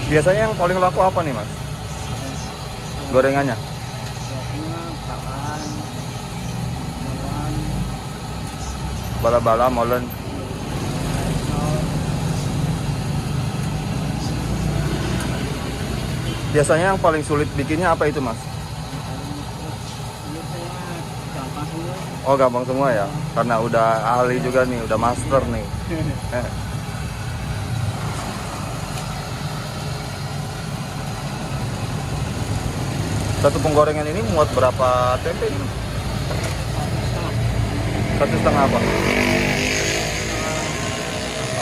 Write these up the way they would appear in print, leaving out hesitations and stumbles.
Biasanya yang paling laku apa nih mas? Gorengannya? Biasanya bakalan molen, Bala-bala, molen. saus. Biasanya yang paling sulit bikinnya apa itu mas? Ini saya gampang semua. Oh gampang semua ya? Karena udah ahli juga nih, udah master nih. Satu penggorengan ini muat berapa tempe ini? 1,5 apa?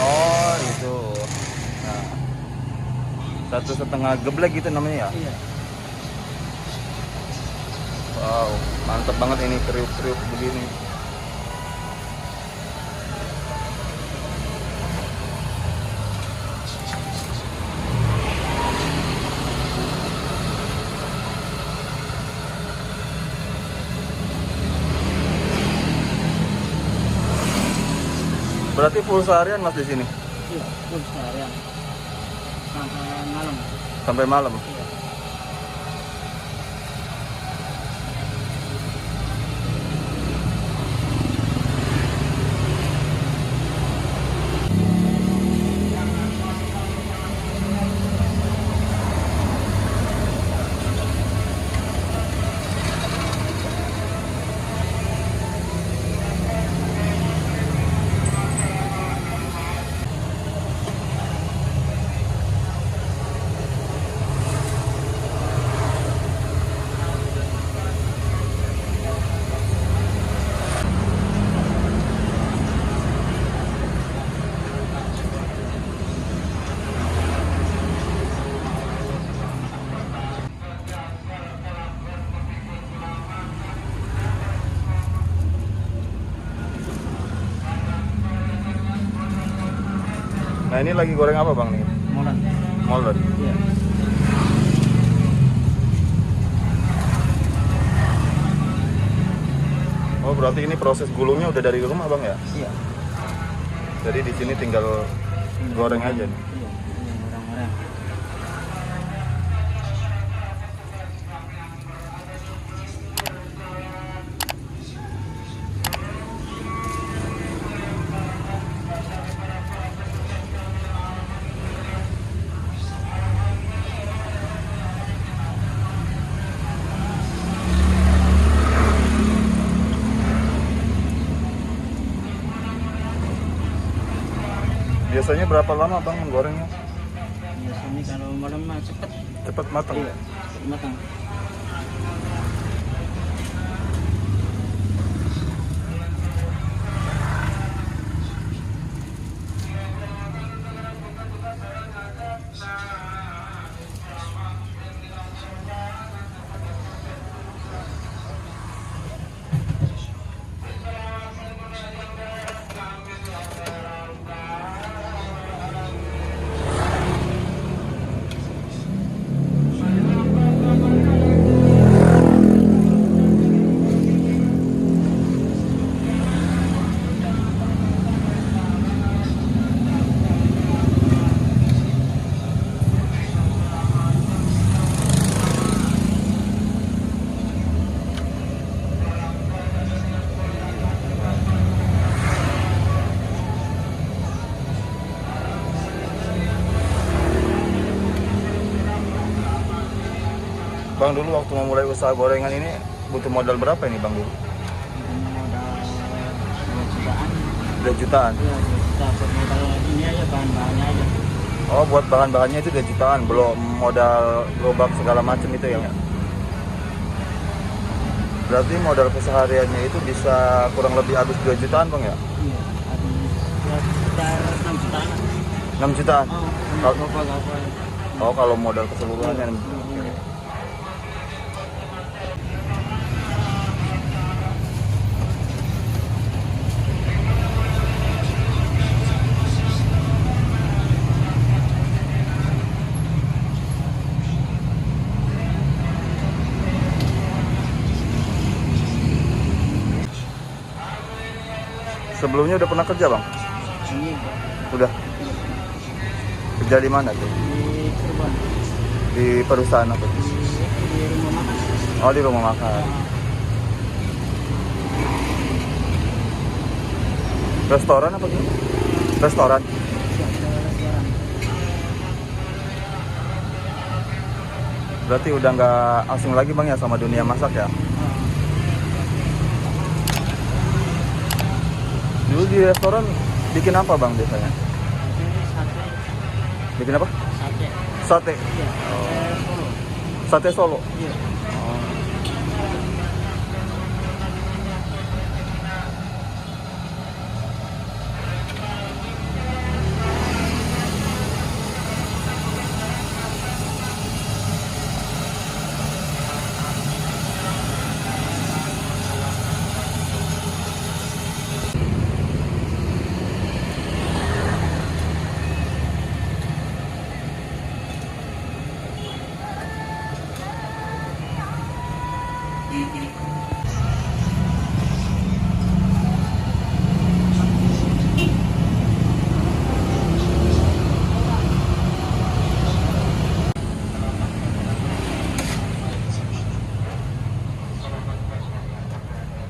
Oh itu. Nah, 1,5 geblek gitu namanya ya? Iya. Wow, mantep banget ini kriuk-kriuk begini. Berarti full seharian mas di sini? Iya, full seharian sampai malam. Sampai malam? Iya. Nah ini lagi goreng apa bang nih? Molen. Molen. Iya. Oh berarti ini proses gulungnya udah dari rumah bang ya? Iya. Jadi di sini tinggal goreng aja nih. Iya, ini orang-orang. Biasanya berapa lama bang menggorengnya? Biasanya kalau malam mah cepet. Cepat matang. Iya, cepet matang. Bang dulu waktu memulai usaha gorengan ini butuh modal berapa ini bang dulu? Ini modal 2 jutaan. 2 jutaan? Iya, 2 juta buat modal ini aja, bahan-bahannya aja. Oh buat bahan-bahannya itu 2 jutaan, belum modal gerobak segala macam itu ya? Iya. Berarti modal kesehariannya itu bisa kurang lebih habis 2 jutaan bang ya? Iya, habis ya sekitar 6 jutaan. 6 jutaan? Oh, Kalau- apa-apa. Oh kalau modal keseluruhannya. Sebelumnya udah pernah kerja bang? Ini Udah. Kerja di mana tuh? di Cirebon. Di perusahaan apa? Di rumah makan. Oh, di rumah makan. Restoran apa gitu? Restoran. Siap ke restoran. Berarti udah nggak asing lagi bang ya sama dunia masak ya? Dulu di restoran bikin apa bang biasanya? Ini sate. Bikin apa? Sate. Sate. Iya. Solo. Sate Solo. Iya.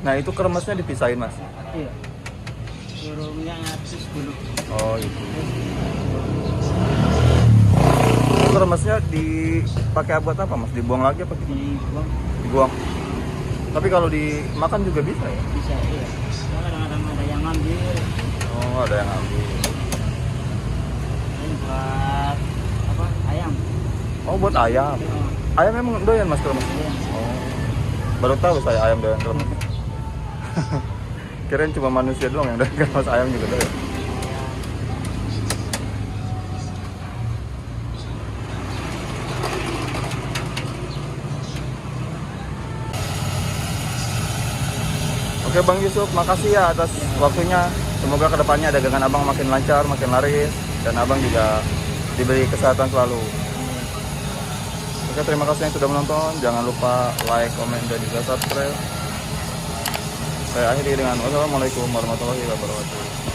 Nah itu kremesnya dipisahin mas. Iya. Burungnya ngatus dulu. Oh itu. Itu kremesnya dipakai buat apa mas? Dibuang lagi apa? Dibuang. Dibuang. Tapi kalau dimakan juga bisa ya? Bisa, iya. Kadang-kadang ada yang ngambil. Oh ada yang ambil. Ini buat apa? Ayam. Oh buat ayam. Oh, Ayam memang doyan mas kremes? iya. Oh. Baru tahu saya ayam doyan kremes. Kirain cuma manusia doang yang doyan kremes, ayam juga doyan. Oke Bang Yusuf, makasih ya atas waktunya. Semoga kedepannya dagangan abang makin lancar, makin laris, dan abang juga diberi kesehatan selalu. Oke, terima kasih yang sudah menonton. Jangan lupa like, komen, dan juga subscribe. Saya akhiri dengan wassalamualaikum warahmatullahi wabarakatuh.